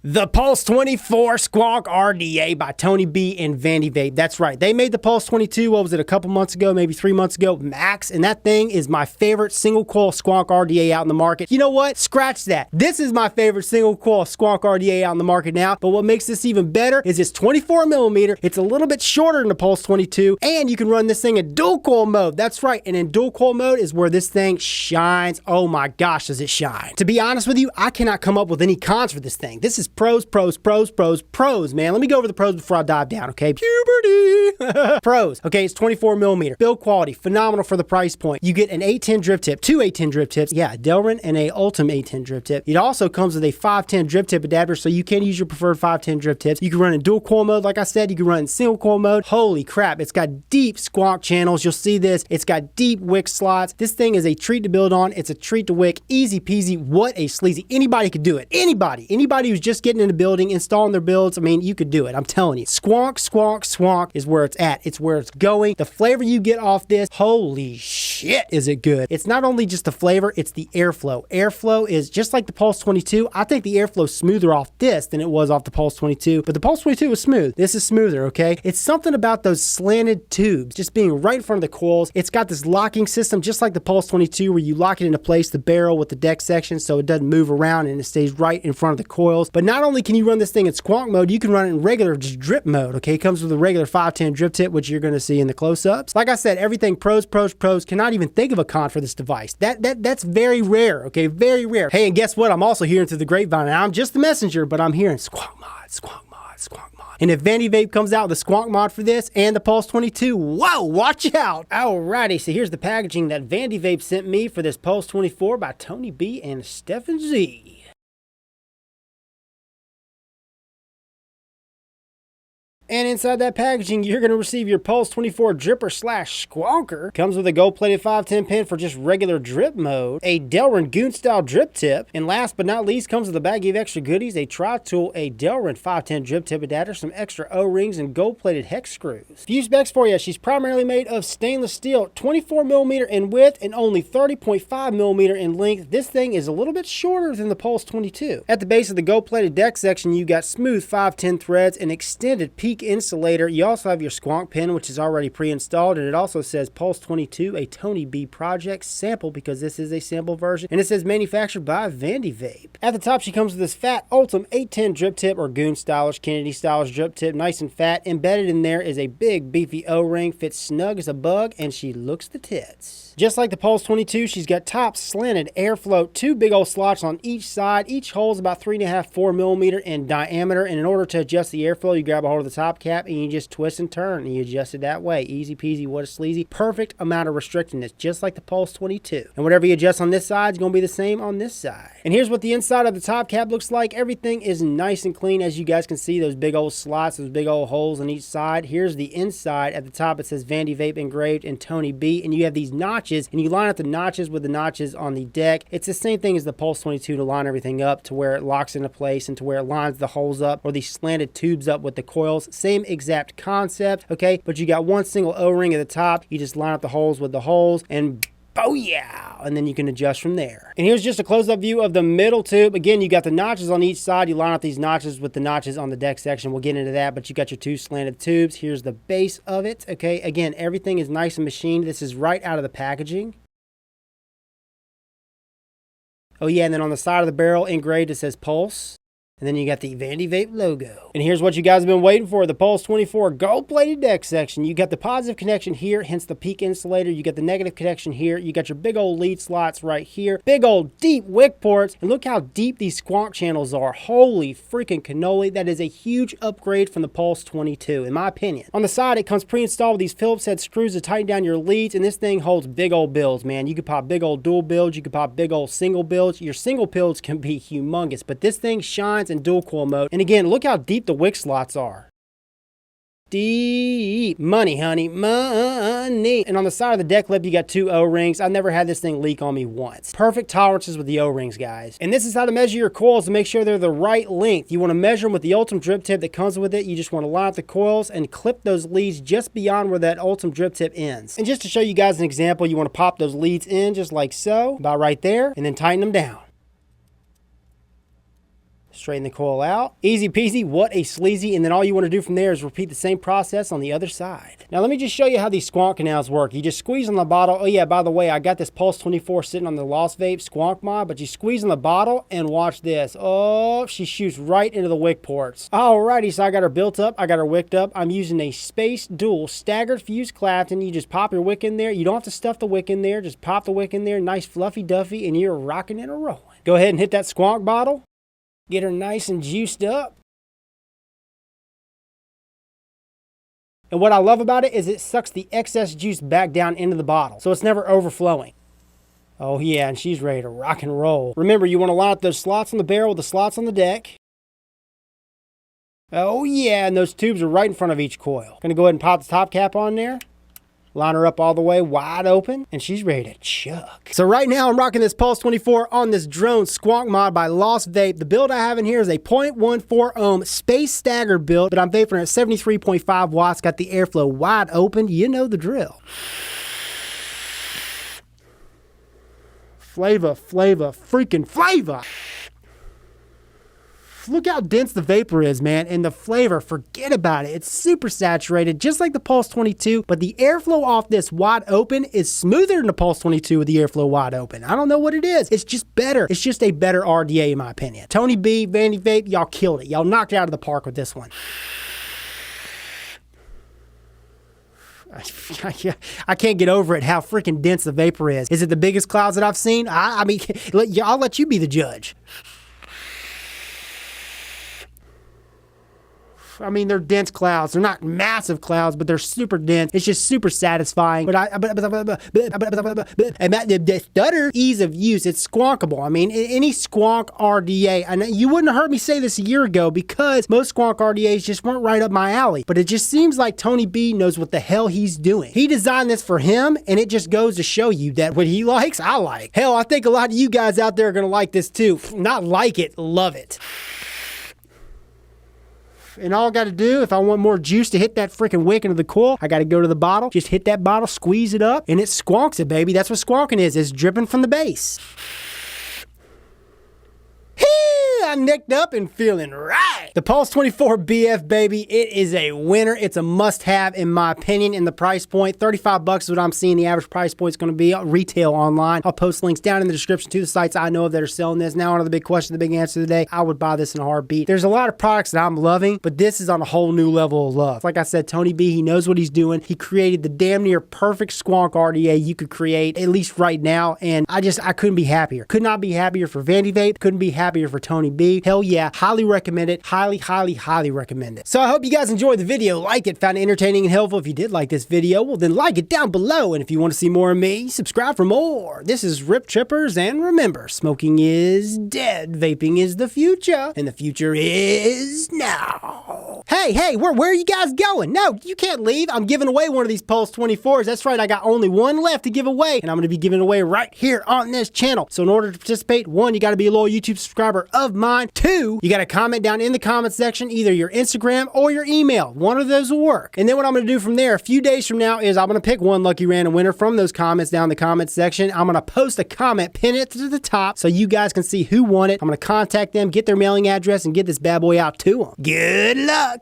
The Pulse 24 Squawk RDA by Tony B and Vandy Vape. That's right. They made the Pulse 22, what was it, a couple months ago, maybe 3 months ago, max. And that thing is my favorite single coil Squawk RDA out in the market. You know what? Scratch that. This is my favorite single coil Squawk RDA out in the market now. But what makes this even better is it's 24 millimeter. It's a little bit shorter than the Pulse 22. And you can run this thing in dual coil mode. That's right. And in dual coil mode is where this thing shines. Oh my gosh, does it shine. To be honest with you, I cannot come up with any cons for this thing. This is pros, man. Let me go over the pros before I dive down, okay? Puberty. Pros. Okay, it's 24 millimeter. Build quality, phenomenal for the price point. You get an 810 drip tip, two 810 drip tips. Yeah, a Delrin and a Ultim 810 drip tip. It also comes with a 510 drip tip adapter, so you can use your preferred 510 drip tips. You can run in dual coil mode, like I said. You can run in single coil mode. Holy crap, it's got deep squawk channels. You'll see this. It's got deep wick slots. This thing is a treat to build on. It's a treat to wick. Easy peasy. What a sleazy. Anybody could do it. Anybody who's just getting into building, installing their builds, I mean, you could do it. I'm telling you. Squawk is where it's at. It's where it's going. The flavor you get off this, holy shit, is it good. It's not only just the flavor, it's the airflow. Airflow is just like the Pulse 22. I think the airflow is smoother off this than it was off the Pulse 22, but the Pulse 22 was smooth. This is smoother, okay? It's something about those slanted tubes just being right in front of the coils. It's got this locking system just like the Pulse 22 where you lock it into place, the barrel with the deck section, so it doesn't move around and it stays right in front of the coils. But not only can you run this thing in squawk mode, you can run it in regular just drip mode, okay? It comes with a regular 510 drip tip, which you're going to see in the close-ups. Like I said, everything pros. Cannot even think of a con for this device. That's very rare, okay? Very rare. Hey, and guess what? I'm also hearing through the grapevine, and I'm just the messenger, but I'm hearing squawk mod. And if Vandy Vape comes out with a squawk mod for this and the Pulse 22, whoa, watch out. Alrighty, so here's the packaging that Vandy Vape sent me for this Pulse 24 by Tony B and Stephen Z. And inside that packaging, you're going to receive your Pulse 24 dripper / squawker. Comes with a gold-plated 510 pin for just regular drip mode, a Delrin Goon-style drip tip, and last but not least, comes with a baggie of extra goodies, a tri-tool, a Delrin 510 drip tip adapter, some extra O-rings, and gold-plated hex screws. Few specs for you. She's primarily made of stainless steel, 24 millimeter in width, and only 30.5 millimeter in length. This thing is a little bit shorter than the Pulse 22. At the base of the gold-plated deck section, you got smooth 510 threads, an extended peak insulator. You also have your squawk pin, which is already pre-installed, and it also says Pulse 22, a Tony B project sample, because this is a sample version, and it says manufactured by Vandy Vape. At the top, she comes with this fat Ultim 810 drip tip, or Goon stylish, Kennedy stylish drip tip, nice and fat. Embedded in there is a big beefy O-ring, fits snug as a bug, and she looks the tits. Just like the Pulse 22, she's got top slanted airflow, two big old slots on each side. Each hole is about 3.5–4 millimeter in diameter, and in order to adjust the airflow, you grab a hold of the top cap and you just twist and turn and you adjust it that way. Easy peasy, what a sleazy. Perfect amount of restrictiveness, just like the Pulse 22. And whatever you adjust on this side is going to be the same on this side. And here's what the inside of the top cap looks like. Everything is nice and clean. As you guys can see, those big old slots, those big old holes on each side. Here's the inside. At the top it says Vandy Vape engraved and Tony B, and you have these notches, and you line up the notches with the notches on the deck. It's the same thing as the Pulse 22 to line everything up to where it locks into place and to where it lines the holes up or these slanted tubes up with the coils. Same exact concept, okay? But you got one single O-ring at the top. You just line up the holes with the holes and oh yeah, and then you can adjust from there. And here's just a close-up view of the middle tube. Again, you got the notches on each side. You line up these notches with the notches on the deck section. We'll get into that, but you got your two slanted tubes. Here's the base of it, okay? Again, everything is nice and machined. This is right out of the packaging. Oh yeah, and then on the side of the barrel engraved it says Pulse. And then you got the Vandy Vape logo. And here's what you guys have been waiting for, the Pulse 24 gold-plated deck section. You got the positive connection here, hence the peak insulator. You got the negative connection here. You got your big old lead slots right here. Big old deep wick ports. And look how deep these squawk channels are. Holy freaking cannoli. That is a huge upgrade from the Pulse 22, in my opinion. On the side, it comes pre-installed with these Phillips head screws to tighten down your leads. And this thing holds big old builds, man. You could pop big old dual builds. You could pop big old single builds. Your single builds can be humongous. But this thing shines in dual coil mode. And again, look how deep the wick slots are. Deep money, honey, money. And on the side of the deck lip, you got two O-rings. I've never had this thing leak on me once. Perfect tolerances with the O-rings, guys. And this is how to measure your coils to make sure they're the right length. You want to measure them with the Ultim drip tip that comes with it. You just want to line up the coils and clip those leads just beyond where that Ultim drip tip ends. And just to show you guys an example, you want to pop those leads in just like so, about right there, and then tighten them down. Straighten the coil out. Easy peasy, what a sleazy. And then all you want to do from there is repeat the same process on the other side. Now let me just show you how these squonk canals work. You just squeeze on the bottle. Oh yeah, by the way, I got this Pulse 24 sitting on the Lost Vape squonk mod, but you squeeze on the bottle and watch this. Oh, she shoots right into the wick ports. Alrighty, so I got her built up. I got her wicked up. I'm using a Space Dual staggered fuse Clapton. You just pop your wick in there. You don't have to stuff the wick in there. Just pop the wick in there. Nice fluffy duffy, and you're rocking and rolling. Go ahead and hit that squonk bottle. Get her nice and juiced up. And what I love about it is it sucks the excess juice back down into the bottle, so it's never overflowing. Oh yeah, and she's ready to rock and roll. Remember, you want to line up those slots on the barrel with the slots on the deck. Oh yeah, and those tubes are right in front of each coil. Gonna go ahead and pop the top cap on there. Line her up all the way wide open, and she's ready to chuck. So right now I'm rocking this Pulse 24 on this drone squonk mod by Lost Vape. The build I have in here is a 0.14 ohm space stagger build, but I'm vaping at 73.5 watts, got the airflow wide open. You know the drill. Flavor, freaking flavor. Look how dense the vapor is, man, and the flavor, forget about it. It's super saturated, just like the Pulse 22, but the airflow off this wide open is smoother than the Pulse 22 with the airflow wide open. I don't know what it is. It's just better. It's just a better RDA in my opinion. Tony B, Vandy Vape, y'all killed it. Y'all knocked it out of the park with this one. I can't get over it, how freaking dense the vapor is. Is it the biggest clouds that I've seen? I mean, I'll let you be the judge. I mean, they're dense clouds. They're not massive clouds, but they're super dense. It's just super satisfying. But and the stutter, ease of use, it's squonkable. I mean, any squonk RDA, and you wouldn't have heard me say this a year ago because most squonk RDAs just weren't right up my alley. But it just seems like Tony B knows what the hell he's doing. He designed this for him, and it just goes to show you that what he likes, I like. Hell, I think a lot of you guys out there are going to like this too. Not like it, love it. And all I got to do, if I want more juice to hit that freaking wick into the coil, I got to go to the bottle, just hit that bottle, squeeze it up, and it squonks it, baby. That's what squonking is. It's dripping from the base. I'm nicked up and feeling right. The Pulse 24 BF, baby, it is a winner. It's a must-have in my opinion. In the price point, 35 bucks is what I'm seeing the average price point is going to be retail online. I'll post links down in the description to the sites I know of that are selling this. Now on to the big question, the big answer of the day. I would buy this in a heartbeat. There's a lot of products that I'm loving, but this is on a whole new level of love. Like I said, Tony B, he knows what he's doing. He created the damn near perfect squonk RDA you could create, at least right now, and I couldn't be happier. Could not be happier for Vandy Vape. Couldn't be happier for Tony B. Hell yeah, highly recommend it. Highly recommend it. So I hope you guys enjoyed the video, like it, found it entertaining and helpful. If you did like this video, well then like it down below. And if you want to see more of me, subscribe for more. This is Rip Trippers, and remember, smoking is dead, vaping is the future, and the future is now. Hey, where are you guys going? No, you can't leave. I'm giving away one of these Pulse 24s. That's right, I got only one left to give away, and I'm going to be giving it away right here on this channel. So in order to participate, 1, you got to be a loyal YouTube subscriber of mine. 2, you got to comment down in the comment section either your Instagram or your email. One of those will work. And then what I'm going to do from there, a few days from now, is I'm going to pick one lucky random winner from those comments down in the comment section. I'm going to post a comment, pin it to the top so you guys can see who won it. I'm going to contact them, get their mailing address, and get this bad boy out to them. Good luck.